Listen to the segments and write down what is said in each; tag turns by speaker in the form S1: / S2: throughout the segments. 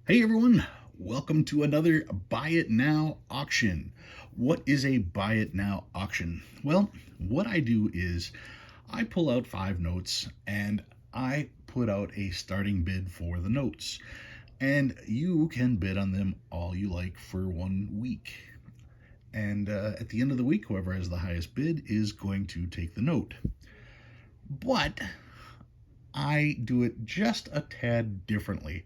S1: Hey everyone, welcome to another Buy It Now auction. What is a Buy It Now auction? Well, what I do is I pull out 5 notes and I put out a starting bid for the notes. And you can bid on them all you like for 1 week. And at the end of the week, whoever has the highest bid is going to take the note. But I do it just a tad differently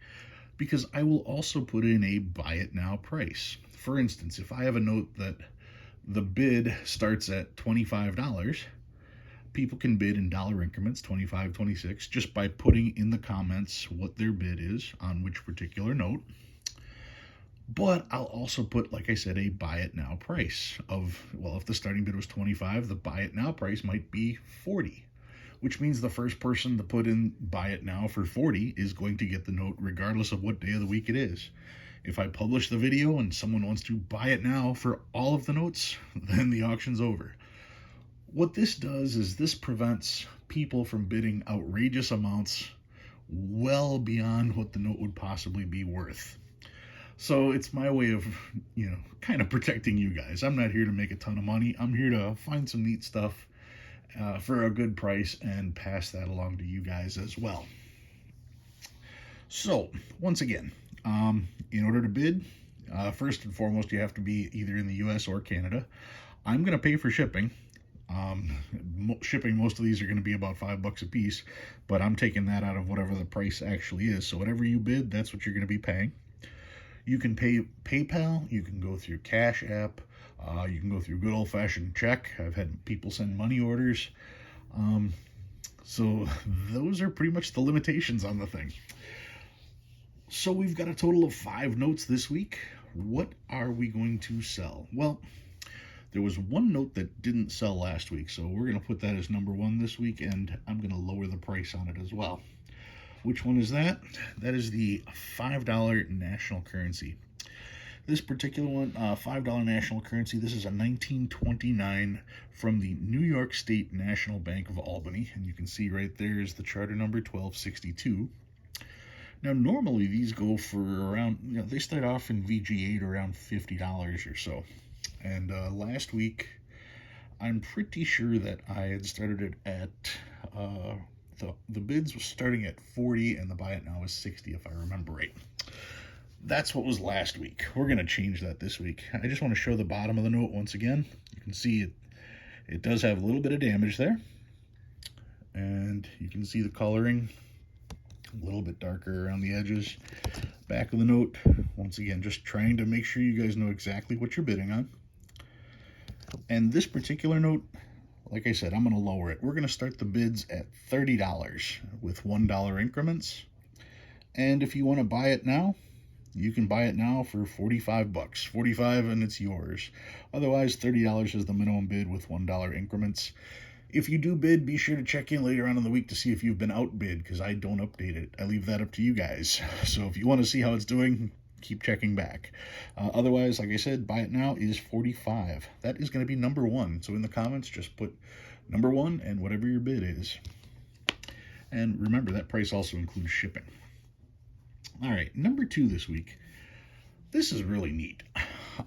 S1: because I will also put in a buy it now price. For instance, if I have a note that the bid starts at $25, people can bid in dollar increments 25, 26 just by putting in the comments what their bid is on which particular note. But I'll also put, like I said, a buy it now price of, well, if the starting bid was 25, the buy it now price might be 40, which means the first person to put in buy it now for 40 is going to get the note regardless of what day of the week it is. If I publish the video and someone wants to buy it now for all of the notes, then the auction's over. What this does is this prevents people from bidding outrageous amounts well beyond what the note would possibly be worth. So it's my way of, kind of protecting you guys. I'm not here to make a ton of money. I'm here to find some neat stuff for a good price and pass that along to you guys as well. So, once again, in order to bid, first and foremost, you have to be either in the US or Canada. I'm going to pay for shipping. Shipping, most of these are going to be about $5 a piece, but I'm taking that out of whatever the price actually is. So, whatever you bid, that's what you're going to be paying. You can pay PayPal, you can go through Cash App, you can go through good old-fashioned check. I've had people send money orders. So those are pretty much the limitations on the thing. So we've got a total of 5 notes this week. What are we going to sell? Well, there was one note that didn't sell last week, so we're going to put that as number 1 this week, and I'm going to lower the price on it as well. Which one is that? That is the $5 national currency. This particular one, $5 national currency, this is a 1929 from the New York State National Bank of Albany. And you can see right there is the charter number 1262. Now, normally these go for around, they start off in VG8 around $50 or so. And last week, I'm pretty sure that I had started it at the bids was starting at 40 and the buy it now is 60 if I remember right. That's what was last week. We're going to change that this week. I just want to show the bottom of the note once again. You can see it does have a little bit of damage there. And you can see the coloring a little bit darker around the edges. Back of the note, once again, just trying to make sure you guys know exactly what you're bidding on. And this particular note, like I said, I'm going to lower it. We're going to start the bids at $30 with $1 increments. And if you want to buy it now, you can buy it now for $45. $45 and it's yours. Otherwise, $30 is the minimum bid with $1 increments. If you do bid, be sure to check in later on in the week to see if you've been outbid, because I don't update it. I leave that up to you guys. So if you want to see how it's doing, keep checking back. Otherwise, like I said, buy it now is $45. That is going to be number 1. So in the comments, just put number 1 and whatever your bid is. And remember, that price also includes shipping. All right, number 2 this week. This is really neat.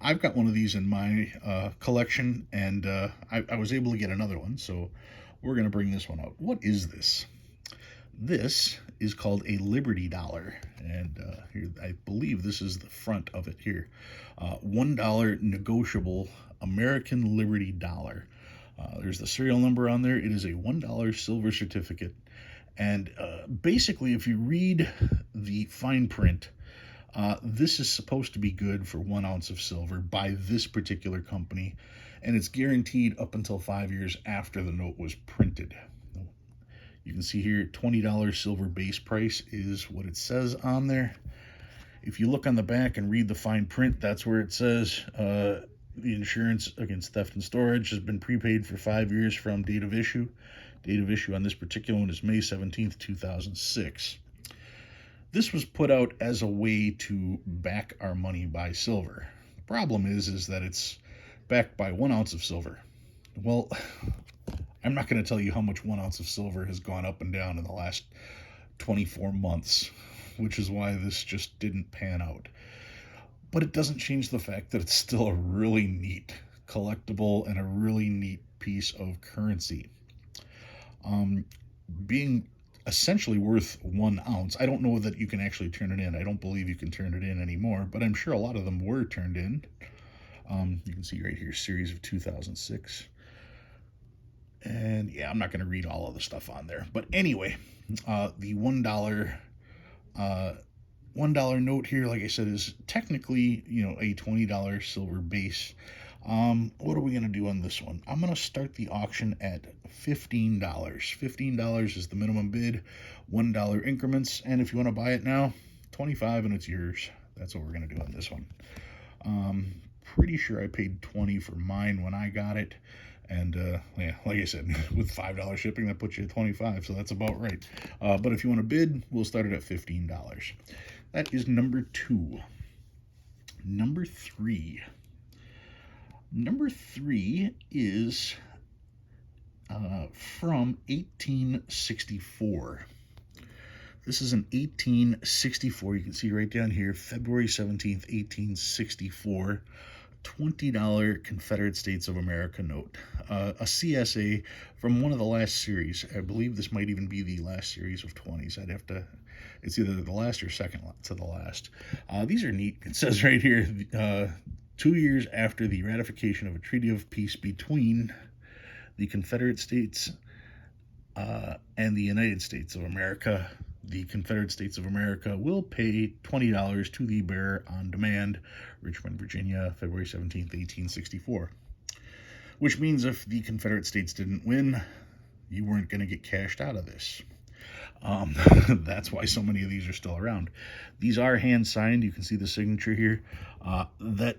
S1: I've got one of these in my collection, and I was able to get another one, so we're going to bring this one out. What is this? This is called a Liberty Dollar, and here I believe this is the front of it here. $1 negotiable American Liberty Dollar. There's the serial number on there. It is a $1 silver certificate. And basically, if you read the fine print, this is supposed to be good for 1 ounce of silver by this particular company, and it's guaranteed up until 5 years after the note was printed. You can see here, $20 silver base price is what it says on there. If you look on the back and read the fine print, that's where it says the insurance against theft and storage has been prepaid for 5 years from date of issue. Date of issue on this particular one is May 17th, 2006. This was put out as a way to back our money by silver. The problem is that it's backed by 1 ounce of silver. Well, I'm not going to tell you how much 1 ounce of silver has gone up and down in the last 24 months. which is why this just didn't pan out. But it doesn't change the fact that it's still a really neat collectible and a really neat piece of currency. Being essentially worth 1 ounce, I don't know that you can actually turn it in. I don't believe you can turn it in anymore, but I'm sure a lot of them were turned in. You can see right here, series of 2006. And yeah, I'm not going to read all of the stuff on there. But anyway, the $1 note here, like I said, is technically, a $20 silver base. What are we going to do on this one? I'm going to start the auction at $15. $15 is the minimum bid, $1 increments, and if you want to buy it now, $25 and it's yours. That's what we're going to do on this one. Pretty sure I paid $20 for mine when I got it. And yeah, like I said, with $5 shipping, that puts you at $25, so that's about right. But if you want to bid, we'll start it at $15. That is number 2. Number 3. Number 3 is from 1864. This is an 1864. You can see right down here, February 17th, 1864. $20 Confederate States of America note. A CSA from one of the last series. I believe this might even be the last series of 20s. It's either the last or second to the last. These are neat. It says right here, 2 years after the ratification of a treaty of peace between the Confederate States and the United States of America, the Confederate States of America will pay $20 to the bearer on demand, Richmond, Virginia, February 17th, 1864. Which means if the Confederate States didn't win, you weren't going to get cashed out of this. That's why so many of these are still around. These are hand-signed. You can see the signature here. That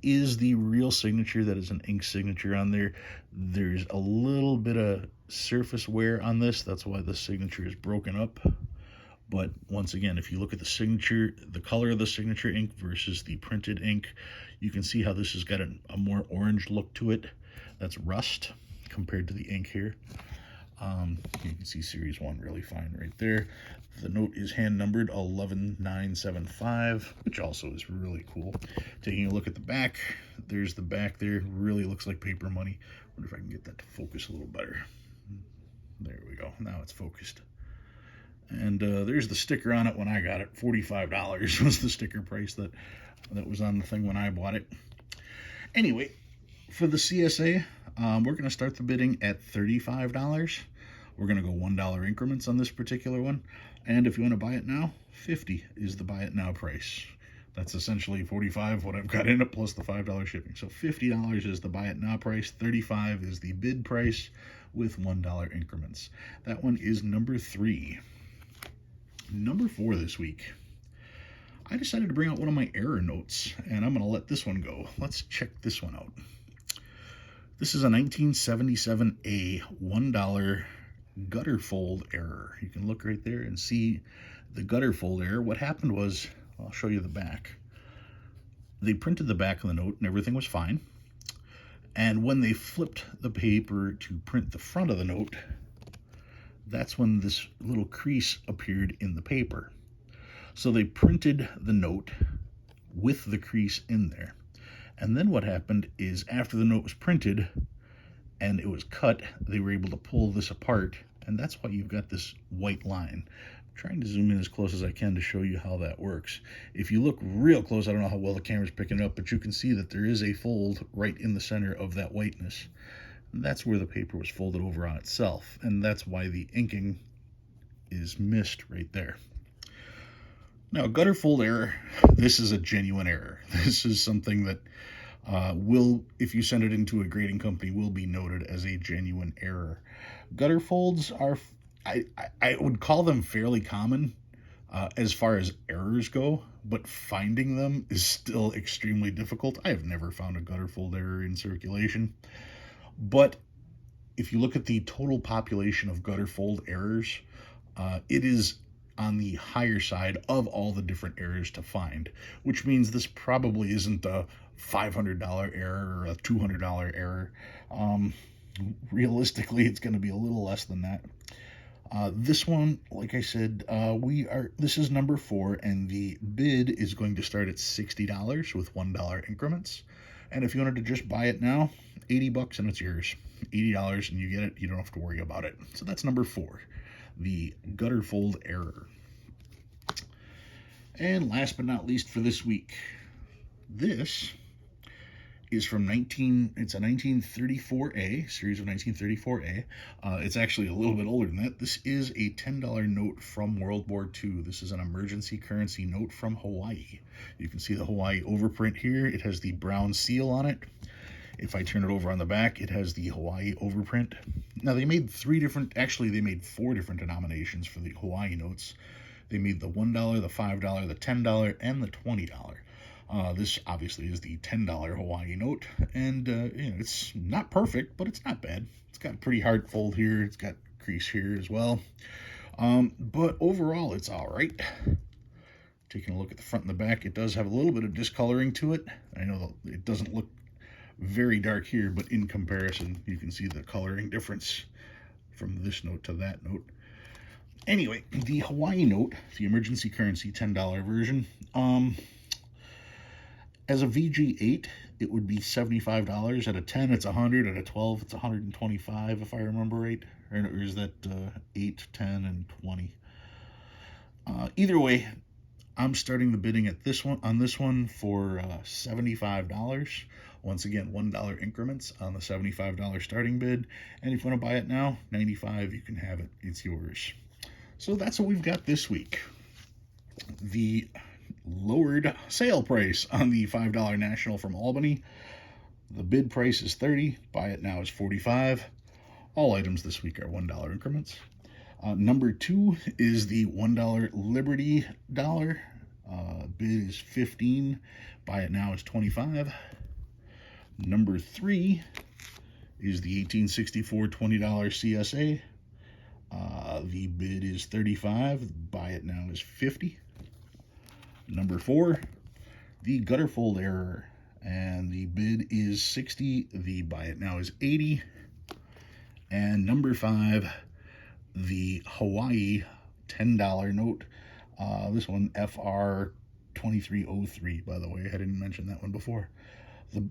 S1: is the real signature. That is an ink signature on there. There's a little bit of surface wear on this. That's why the signature is broken up. But once again, if you look at the signature, the color of the signature ink versus the printed ink, you can see how this has got a more orange look to it. That's rust compared to the ink here. You can see series 1 really fine right there. The note is hand numbered 11975, which also is really cool. Taking a look at the back, there's the back there. Really looks like paper money. Wonder if I can get that to focus a little better. There we go. Now it's focused. And there's the sticker on it when I got it. $45 was the sticker price that was on the thing when I bought it. Anyway, for the CSA, we're going to start the bidding at $35. We're going to go $1 increments on this particular one. And if you want to buy it now, $50 is the buy it now price. That's essentially $45, what I've got in it, plus the $5 shipping. So $50 is the buy it now price. $35 is the bid price with $1 increments. That one is number 3. Number 4 this week. I decided to bring out one of my error notes, and I'm going to let this one go. Let's check this one out. This is a 1977A $1 gutter fold error. You can look right there and see the gutter fold error. What happened was, I'll show you the back. They printed the back of the note and everything was fine. And when they flipped the paper to print the front of the note, that's when this little crease appeared in the paper. So they printed the note with the crease in there. And then what happened is after the note was printed and it was cut, they were able to pull this apart, and that's why you've got this white line. I'm trying to zoom in as close as I can to show you how that works. If you look real close, I don't know how well the camera's picking it up, but you can see that there is a fold right in the center of that whiteness. And that's where the paper was folded over on itself, and that's why the inking is missed right there. Now, gutter fold error, this is a genuine error. This is something that will, if you send it into a grading company, will be noted as a genuine error. Gutter folds are, I would call them fairly common as far as errors go, but finding them is still extremely difficult. I have never found a gutter fold error in circulation. But if you look at the total population of gutter fold errors, it is on the higher side of all the different errors to find, which means this probably isn't a $500 error or a $200 error. Realistically, it's going to be a little less than that. This one, like I said, this is number 4, and the bid is going to start at $60 with $1 increments. And if you wanted to just buy it now, $80 and it's yours. $80 and you get it. You don't have to worry about it. So that's number 4, the Gutterfold Error. And last but not least for this week, this is from it's a 1934A, series of 1934A. It's actually a little bit older than that. This is a $10 note from World War II. This is an emergency currency note from Hawaii. You can see the Hawaii overprint here. It has the brown seal on it. If I turn it over on the back, it has the Hawaii overprint. Now they made they made 4 different denominations for the Hawaii notes. They made the $1, the $5, the $10, and the $20. This obviously is the $10 Hawaii note, and it's not perfect, but it's not bad. It's got a pretty hard fold here. It's got crease here as well, but overall it's all right. Taking a look at the front and the back, it does have a little bit of discoloring to it. I know it doesn't look very dark here, but in comparison, you can see the coloring difference from this note to that note. Anyway, the Hawaii note, the emergency currency $10 version, as a VG8, it would be $75. At a 10, it's $100. At a 12, it's $125, if I remember right. Or is that 8, 10, and 20? Either way, I'm starting the bidding at this one for $75. Once again, $1 increments on the $75 starting bid. And if you want to buy it now, $95, you can have it. It's yours. So that's what we've got this week. The lowered sale price on the $5 National from Albany. The bid price is $30. Buy it now is $45. All items this week are $1 increments. Number 2 is the $1 Liberty dollar. Bid is $15. Buy it now is $25. Number 3 is the 1864 $20 CSA. The bid is $35. Buy it now is $50. Number 4, the Gutterfold Error, and the bid is $60. The buy it now is $80. And number 5, the Hawaii $10 note. This one FR 2303, by the way. I didn't mention that one before. The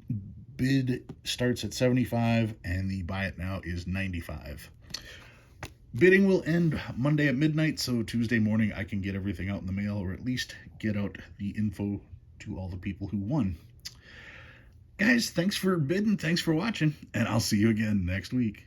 S1: bid starts at $75 and the buy it now is $95. Bidding will end Monday at midnight, so Tuesday morning I can get everything out in the mail, or at least get out the info to all the people who won. Guys, thanks for bidding, thanks for watching, and I'll see you again next week.